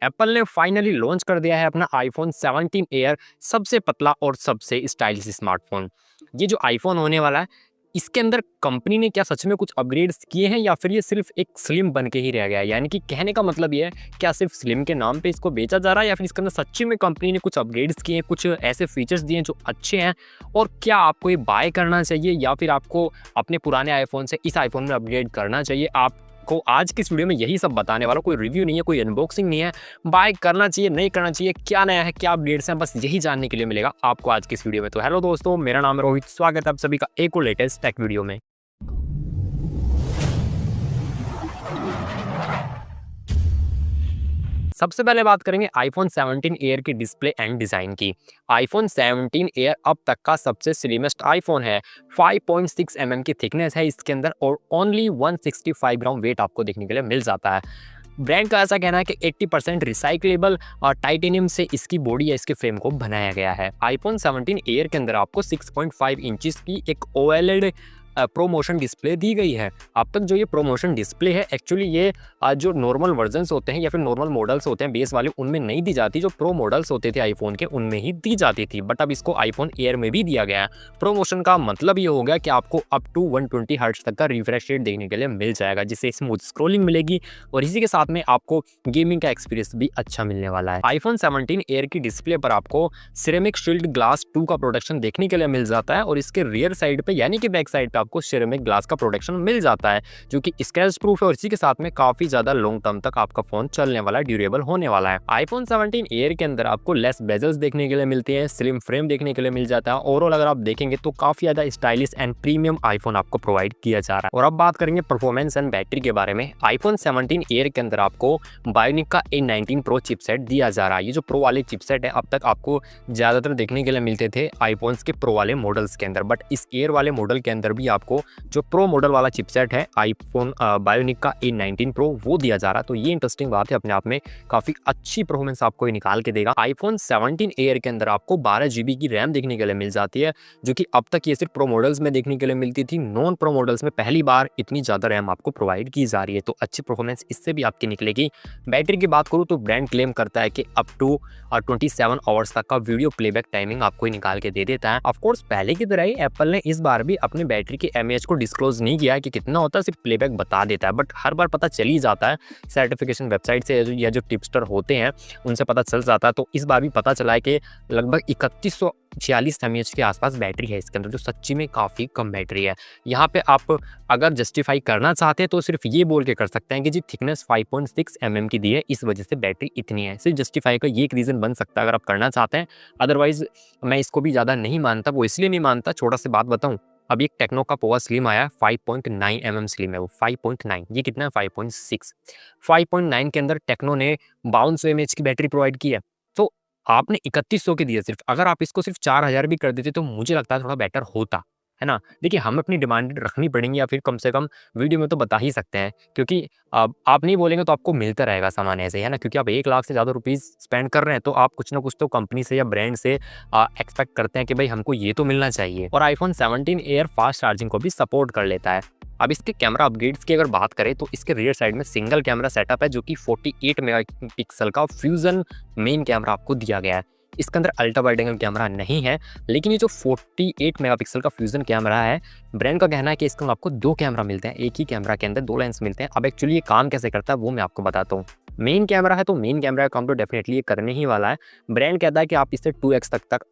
Apple ने finally launch कर दिया है अपना आईफोन 17 एयर, सबसे पतला और सबसे स्टाइलिश स्मार्टफोन। ये जो आईफोन होने वाला है, इसके अंदर कंपनी ने क्या सच में कुछ अपग्रेड्स किए हैं या फिर ये सिर्फ एक स्लिम बन के ही रह गया है? यानी कि कहने का मतलब ये है, क्या सिर्फ स्लिम के नाम पे इसको बेचा जा रहा है या फिर इसके अंदर सच्ची में कंपनी ने कुछ अपग्रेड्स किए हैं, कुछ ऐसे फीचर्स दिए हैं जो अच्छे हैं? और क्या आपको ये बाय करना चाहिए या फिर आपको अपने पुराने आईफोन से इस आईफोन में अपग्रेड करना चाहिए? आपको आज की इस वीडियो में यही सब बताने वाला हूं। कोई रिव्यू नहीं है, कोई अनबॉक्सिंग नहीं है। बाय करना चाहिए, नहीं करना चाहिए, क्या नया है, क्या अपडेट्स हैं, बस यही जानने के लिए मिलेगा आपको आज की इस वीडियो में। तो हेलो दोस्तों, मेरा नाम है रोहित, स्वागत है आप सभी का एक और लेटेस्ट टेक वीडियो में। सबसे पहले बात करेंगे आईफोन 17 एयर की डिस्प्ले एंड डिज़ाइन की। आईफोन 17 एयर अब तक का सबसे स्लिमेस्ट आईफोन है। 5.6 mm की थिकनेस है इसके अंदर और ओनली 165 ग्राम वेट आपको देखने के लिए मिल जाता है। ब्रांड का ऐसा कहना है कि 80% रिसाइक्लेबल और टाइटेनियम से इसकी बॉडी या इसके फ्रेम को बनाया गया है। आईफोन 17 एयर के अंदर आपको 6.5 इंचेस की एक ओएलईडी प्रोमोशन डिस्प्ले दी गई है। अब तक जो ये प्रोमोशन डिस्प्ले है, एक्चुअली ये जो नॉर्मल वर्जन्स होते हैं या फिर नॉर्मल मॉडल्स होते हैं बेस वाले, उनमें नहीं दी जाती। जो प्रो मॉडल्स होते थे आईफोन के, उनमें ही दी जाती थी, बट अब इसको आईफोन एयर में भी दिया गया है। प्रोमोशन का मतलब ये हो गया कि आपको अप टू 120 हर्ट्ज तक का रिफ्रेश रेट देखने के लिए मिल जाएगा, जिससे स्मूथ स्क्रोलिंग मिलेगी और इसी के साथ में आपको गेमिंग का एक्सपीरियंस भी अच्छा मिलने वाला है। आईफोन 17 एयर की डिस्प्ले पर आपको सिरेमिक शील्ड ग्लास 2 का प्रोडक्शन देखने के लिए मिल जाता है और इसके रियर साइड पे यानी कि बैक साइड पे आपको सिरेमिक ग्लास का प्रोडक्शन मिल जाता है, जो कि स्क्रैच प्रूफ है और इसी के साथ में काफी ज्यादा लॉन्ग टर्म तक आपका फोन चलने वाला, ड्यूरेबल होने वाला है। आईफोन 17 एयर के अंदर आपको लेस बेजल्स देखने के लिए मिलती है, स्लिम फ्रेम देखने के लिए मिल जाता है। ओवरऑल अगर आप देखेंगे तो काफी ज्यादा स्टाइलिश एंड प्रीमियम आईफोन आपको प्रोवाइड किया जा रहा है। और अब बात करेंगे परफॉर्मेंस एंड बैटरी के बारे में। आईफोन 17 एयर के अंदर आपको बायोनिक का A19 प्रो चिपसेट दिया जा रहा है। ये जो प्रो वाले चिपसेट है, अब तक आपको ज्यादातर देखने के लिए मिलते थे आईफोन्स के प्रो वाले मॉडल्स के अंदर, बट इस एयर वाले मॉडल के अंदर भी आपको जो प्रो मॉडल वाला चिपसेट है आईफोन बायोनिक का A19 प्रो, वो दिया जा रहा है। तो ये इंटरेस्टिंग बात है, अपने आप में काफी अच्छी परफॉर्मेंस आपको ये निकाल के देगा। आईफोन 17 एयर के अंदर आपको 12 GB की रैम देखने के लिए मिल जाती है, जो कि अब तक ये सिर्फ प्रो मॉडल्स में देखने के लिए मिलती थी। नॉन प्रो मॉडल्स में पहली बार इतनी ज्यादा रैम आपको प्रोवाइड की जा रही है, तो अच्छी परफॉर्मेंस इससे भी आपकी निकलेगी। बैटरी की बात करूँ तो ब्रांड क्लेम करता है कि अप टू 27 आवर्स तक का वीडियो प्लेबैक टाइमिंग आपको निकाल के दे देता है। ऑफकोर्स पहले की तरह ही एप्पल ने इस बार भी अपने बैटरी के mAh को डिस्क्लोज नहीं किया है कि कितना होता है, सिर्फ प्लेबैक बता देता है, बट हर बार पता चल ही जाता है सर्टिफिकेशन वेबसाइट से या जो टिपस्टर होते हैं उनसे पता चल जाता है। तो इस बार भी पता चला है कि लगभग 3146 mAh के आसपास बैटरी है इसके अंदर, जो सच्ची में काफ़ी कम बैटरी है। यहाँ पे आप अगर जस्टिफाई करना चाहते हैं तो सिर्फ ये बोल के कर सकते हैं कि जी थिकनेस 5.6 mm की दी है, इस वजह से बैटरी इतनी है। सिर्फ जस्टिफाई का ये एक रीज़न बन सकता है अगर आप करना चाहते हैं। अदरवाइज मैं इसको भी ज़्यादा नहीं मानता। वो इसलिए नहीं मानता, छोटा सी बात बताऊँ, अभी एक टेक्नो का पोवा स्लिम आया, 5.9 mm स्लिम है वो, 5.9, ये कितना है 5.6। 5.9 के अंदर टेक्नो ने 5200 mAh की बैटरी प्रोवाइड की है, तो आपने 3100 की दी है सिर्फ। अगर आप इसको सिर्फ 4000 भी कर देते तो मुझे लगता है थोड़ा बेटर होता, है ना। देखिए, हमें अपनी डिमांड रखनी पड़ेंगी या फिर कम से कम वीडियो में तो बता ही सकते हैं, क्योंकि आप नहीं बोलेंगे तो आपको मिलता रहेगा सामान ऐसे, है ना। क्योंकि आप 1 लाख से ज़्यादा रुपीज़ स्पेंड कर रहे हैं तो आप कुछ ना कुछ तो कंपनी से या ब्रांड से एक्सपेक्ट करते हैं कि भाई हमको ये तो मिलना चाहिए। और आईफोन 17 एयर फास्ट चार्जिंग को भी सपोर्ट कर लेता है। अब इसके कैमरा अपग्रेड्स की अगर बात करें तो इसके रियर साइड में सिंगल कैमरा सेटअप है, जो कि 48 मेगापिक्सल का फ्यूजन मेन कैमरा आपको दिया गया है। इसके अंदर अल्ट्रा वाइड एंगल कैमरा नहीं है, लेकिन ये जो 48 मेगापिक्सल का फ्यूजन कैमरा है, ब्रांड का कहना है कि इसके आपको 2 कैमरा मिलते हैं, एक ही कैमरा के अंदर 2 लेंस मिलते हैं। अब एक्चुअली ये काम कैसे करता है वो मैं आपको बताता हूँ। मेन कैमरा है तो मेन कैमरा का काम तो डेफिनेटली ये करने ही वाला है। ब्रांड कहता है कि आप इससे 2x तक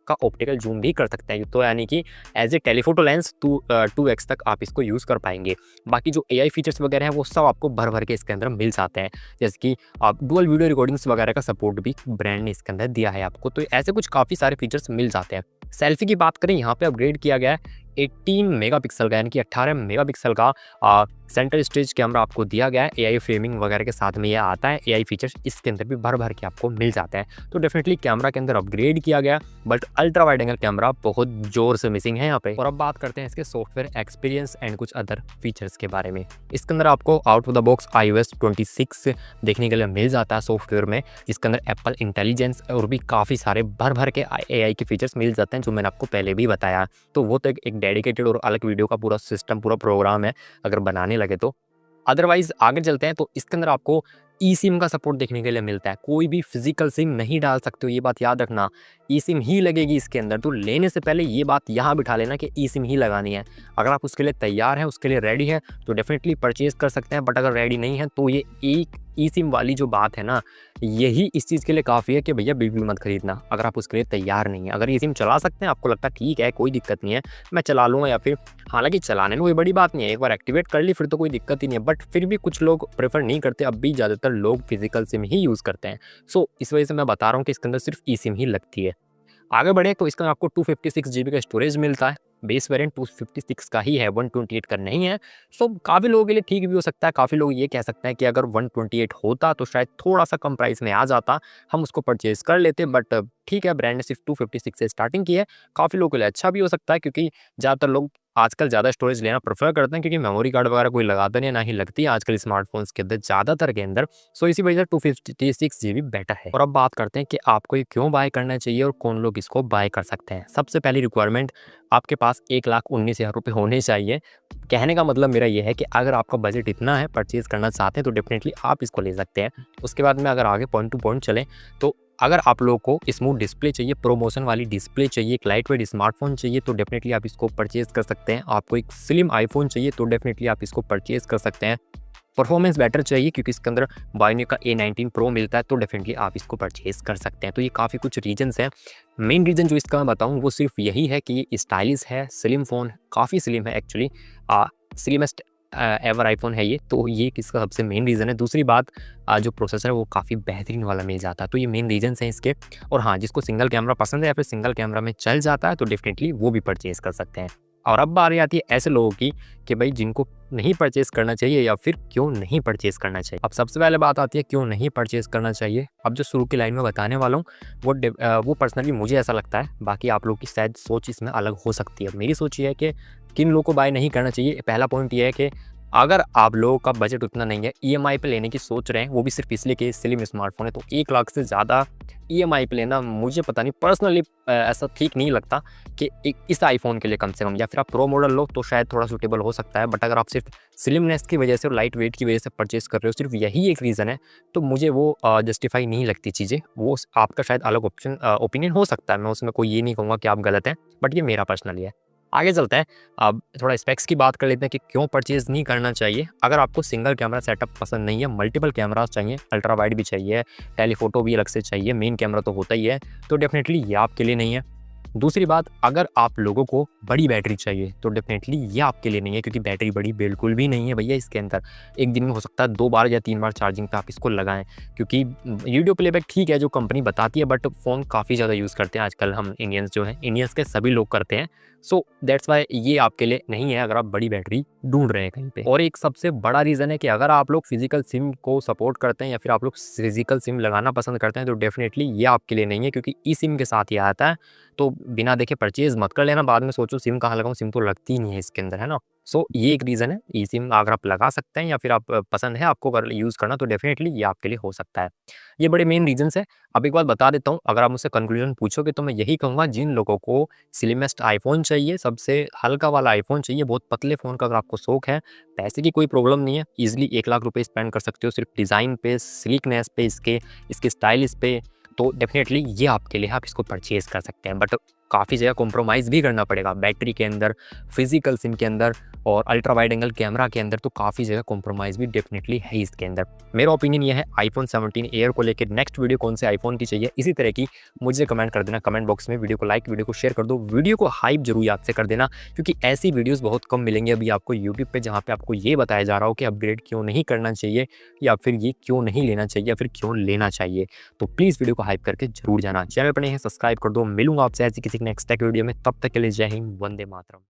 का ऑप्टिकल जूम भी कर सकते हैं, तो यानी कि as a telephoto lens 2x तक आप इसको यूज़ कर पाएंगे। बाकी जो AI फीचर्स वगैरह हैं वो सब आपको भर भर के इसके अंदर मिल जाते हैं, जैसे कि आप डुअल वीडियो रिकॉर्डिंग्स वगैरह का सपोर्ट भी ब्रांड ने इसके अंदर दिया है आपको। तो ऐसे कुछ काफ़ी सारे फीचर्स मिल जाते हैं। सेल्फी की बात करें, यहाँ पे अपग्रेड किया गया है 18 मेगापिक्सल का, यानी कि 18 मेगापिक्सल का सेंटर स्टेज कैमरा आपको दिया गया है। AI फ्रेमिंग वगैरह के साथ में ये आता है। AI फीचर्स इसके अंदर भी भर भर के आपको मिल जाते हैं। तो डेफिनेटली कैमरा के अंदर अपग्रेड किया गया, but ultra wide angle camera बहुत जोर से मिसिंग है यहाँ पे। और अब बात करते हैं इसके सॉफ्टवेयर एक्सपीरियंस एंड कुछ अदर फीचर्स के बारे में। इसके अंदर आपको out of the box iOS 26 देखने के लिए मिल जाता है सॉफ्टवेयर में, जिसके अंदर एप्पल इंटेलिजेंस और भी काफ़ी सारे भर भर के AI के फीचर्स मिल जाते हैं, जो मैंने आपको पहले भी बताया। तो वो तो एक डेडिकेटेड और अलग वीडियो का पूरा सिस्टम, पूरा प्रोग्राम है अगर बनाने लगे तो। अदरवाइज आगे चलते हैं तो इसके अंदर आपको ई सिम का सपोर्ट देखने के लिए मिलता है। कोई भी फिजिकल सिम नहीं डाल सकते हो, ये बात याद रखना। ई सिम ही लगेगी इसके अंदर। तो लेने से पहले ये बात यहाँ बिठा लेना कि ई सिम ही लगानी है। अगर आप उसके लिए तैयार हैं, उसके लिए रेडी हैं, तो डेफिनेटली परचेज कर सकते हैं। बट अगर रेडी नहीं है तो ये एक ई सिम वाली जो बात है ना, यही इस चीज़ के लिए काफ़ी है कि भैया बिल्कुल मत खरीदना अगर आप उसके लिए तैयार नहीं है। अगर ई सिम चला सकते हैं, आपको लगता है ठीक है कोई दिक्कत नहीं है, मैं चला लूँगा, या फिर हालांकि चलाने में कोई बड़ी बात नहीं है, एक बार एक्टिवेट कर ली फिर तो कोई दिक्कत ही नहीं है। बट फिर भी कुछ लोग प्रेफर नहीं करते, अब भी ज़्यादातर लोग फिजिकल सिम ही यूज़ करते हैं। सो इस वजह से मैं बता रहा हूँ कि इसके अंदर सिर्फ ई सिम ही लगती है। आगे बढ़े तो इसका आपको 256 जीबी का स्टोरेज मिलता है। बेस वेरिएंट 256 का ही है, 128 का नहीं है। सो काफ़ी लोगों के लिए ठीक भी हो सकता है। काफ़ी लोग ये कह सकते हैं कि अगर 128 होता तो शायद थोड़ा सा कम प्राइस में आ जाता, हम उसको परचेज़ कर लेते। बट ठीक है, ब्रांड ने सिर्फ 256 से स्टार्टिंग की है। काफ़ी लोगों के लिए अच्छा भी हो सकता है, क्योंकि ज़्यादातर लोग आजकल ज़्यादा स्टोरेज लेना प्रेफर करते हैं, क्योंकि मेमोरी कार्ड वगैरह कोई लगाता नहीं है, ना ही लगती है आजकल स्मार्टफोन्स के अंदर ज़्यादातर के अंदर। सो इसी वजह से 256 जीबी बेटर है। और अब बात करते हैं कि आपको ये क्यों बाय करना चाहिए और कौन लोग इसको बाय कर सकते हैं। सबसे पहली रिक्वायरमेंट, आपके पास 1,19,000 रुपये होने चाहिए। कहने का मतलब मेरा ये है कि अगर आपका बजट इतना है, परचेज़ करना चाहते हैं, तो डेफिनेटली आप इसको ले सकते हैं। उसके बाद में अगर आगे पॉइंट टू पॉइंट चलें, तो अगर आप लोगों को स्मूथ डिस्प्ले चाहिए, प्रोमोशन वाली डिस्प्ले चाहिए, एक लाइट वेट स्मार्टफोन चाहिए, तो डेफिनेटली आप इसको परचेज़ कर सकते हैं। आपको एक स्लिम आईफोन चाहिए, तो डेफिनेटली आप इसको परचेज़ कर सकते हैं। परफॉर्मेंस बेटर चाहिए, क्योंकि इसके अंदर बायोनिक का A19 प्रो मिलता है, तो डेफिनेटली आप इसको परचेज़ कर सकते हैं। तो ये काफ़ी कुछ रीजंस हैं। मेन रीज़न जो इसका मैं बताऊँ वो सिर्फ यही है कि ये स्टाइलिश है, स्लिम फ़ोन, काफ़ी स्लिम है एक्चुअली। स्लिमेस्ट एवर आईफोन है ये, तो ये किसका सबसे मेन रीज़न है। दूसरी बात, जो प्रोसेसर है वो काफ़ी बेहतरीन वाला मिल जाता है। तो ये मेन रीजंस हैं इसके। और हाँ, जिसको सिंगल कैमरा पसंद है या फिर सिंगल कैमरा में चल जाता है, तो डेफिनेटली वो भी परचेज़ कर सकते हैं। और अब बारी आती है ऐसे लोगों की कि भाई जिनको नहीं परचेज़ करना चाहिए, या फिर क्यों नहीं परचेज़ करना चाहिए। अब सबसे पहले बात आती है क्यों नहीं परचेज़ करना चाहिए। अब जो शुरू की लाइन में बताने वाला हूँ वो पर्सनली मुझे ऐसा लगता है, बाकी आप लोगों की शायद सोच इसमें अलग हो सकती है। मेरी सोच ये है कि किन लोगों को बाय नहीं करना चाहिए। पहला पॉइंट ये है कि अगर आप लोगों का बजट उतना नहीं है, ईएमआई पे लेने की सोच रहे हैं, वो भी सिर्फ इसलिए कि स्लिम स्मार्टफोन है, तो 1 लाख से ज़्यादा ईएमआई पे लेना मुझे पता नहीं पर्सनली ऐसा ठीक नहीं लगता कि इस आईफोन के लिए कम से कम। या फिर आप प्रो मॉडल लो तो शायद थोड़ा सूटेबल हो सकता है। बट अगर आप सिर्फ स्लिमनेस की वजह से और लाइट वेट की वजह से परचेज़ कर रहे हो, सिर्फ यही एक रीज़न है, तो मुझे वो जस्टिफाई नहीं लगती चीज़ें। वो आपका शायद अलग ओपिनियन हो सकता है, मैं उसमें कोई ये नहीं कहूँगा कि आप गलत हैं, बट ये मेरा पर्सनली है। आगे चलते हैं, अब थोड़ा स्पेक्स की बात कर लेते हैं कि क्यों परचेज़ नहीं करना चाहिए। अगर आपको सिंगल कैमरा सेटअप पसंद नहीं है, मल्टीपल कैमरास चाहिए, अल्ट्रा वाइड भी चाहिए, टेलीफोटो भी अलग से चाहिए, मेन कैमरा तो होता ही है, तो डेफिनेटली ये आपके लिए नहीं है। दूसरी बात, अगर आप लोगों को बड़ी बैटरी चाहिए, तो डेफिनेटली ये आपके लिए नहीं है, क्योंकि बैटरी बड़ी बिल्कुल भी नहीं है भैया इसके अंदर। एक दिन में हो सकता है 2 बार या 3 बार चार्जिंग पे आप इसको लगाएं, क्योंकि वीडियो प्लेबैक ठीक है जो कंपनी बताती है, बट फ़ोन काफ़ी ज़्यादा यूज़ करते हैं आजकल हम इंडियंस जो हैं, इंडियंस के सभी लोग करते हैं। सो दैट्स वाई ये आपके लिए नहीं है अगर आप बड़ी बैटरी ढूंढ रहे हैं कहीं पे। और एक सबसे बड़ा रीज़न है कि अगर आप लोग फिजिकल सिम को सपोर्ट करते हैं, या फिर आप लोग फिजिकल सिम लगाना पसंद करते हैं, तो डेफिनेटली ये आपके लिए नहीं है, क्योंकि ई सिम के साथ ये आता है। तो बिना देखे परचेज़ मत कर लेना, बाद में सोचो सिम कहाँ लगाऊँ, सिम तो लगती ही नहीं है इसके अंदर, है ना। सो ये एक रीज़न है, ई सिम अगर आप लगा सकते हैं या फिर आप पसंद है आपको अगर यूज़ करना, तो डेफिनेटली ये आपके लिए हो सकता है। ये बड़े मेन रीज़न्स हैं। अब एक बात बता देता हूँ, अगर आप मुझसे कंक्लूजन पूछोगे तो मैं यही कहूँगा, जिन लोगों को स्लिमेस्ट आईफ़ोन चाहिए, सबसे हल्का वाला आईफ़ोन चाहिए, बहुत पतले फ़ोन का अगर आपको शौक है, पैसे की कोई प्रॉब्लम नहीं है, ईज़िली 1 लाख रुपए स्पेंड कर सकते हो सिर्फ डिज़ाइन पे, स्लीकनेस पे, इसके स्टाइलिश पे, तो डेफिनेटली ये आपके लिए, आप इसको परचेज़ कर सकते हैं। बट काफ़ी जगह कॉम्प्रोमाइज़ भी करना पड़ेगा, बैटरी के अंदर, फिजिकल सिम के अंदर और अल्ट्रा वाइड एंगल कैमरा के अंदर, तो काफ़ी जगह कॉम्प्रोमाइज़ भी डेफिनेटली है इसके अंदर। मेरा ओपिनियन ये है आईफोन 17 एयर को लेकर। नेक्स्ट वीडियो कौन से आईफोन की चाहिए, इसी तरह की मुझे कमेंट कर देना कमेंट बॉक्स में। वीडियो को लाइक, वीडियो को शेयर कर दो, वीडियो को हाइप जरूर याद से कर देना, क्योंकि ऐसी वीडियोज़ बहुत कम मिलेंगी अभी आपको यूट्यूब पर, जहाँ पे आपको ये बताया जा रहा हो कि अपग्रेड क्यों नहीं करना चाहिए, या फिर ये क्यों नहीं लेना चाहिए, या फिर क्यों लेना चाहिए। तो प्लीज़ वीडियो को हाइप करके जरूर जाना। चैनल पर नहीं है सब्सक्राइब कर दो। मिलूंगा आपसे ऐसी किसी नेक्स्ट टेक वीडियो में, तब तक के लिए जय हिंद, वंदे मातरम।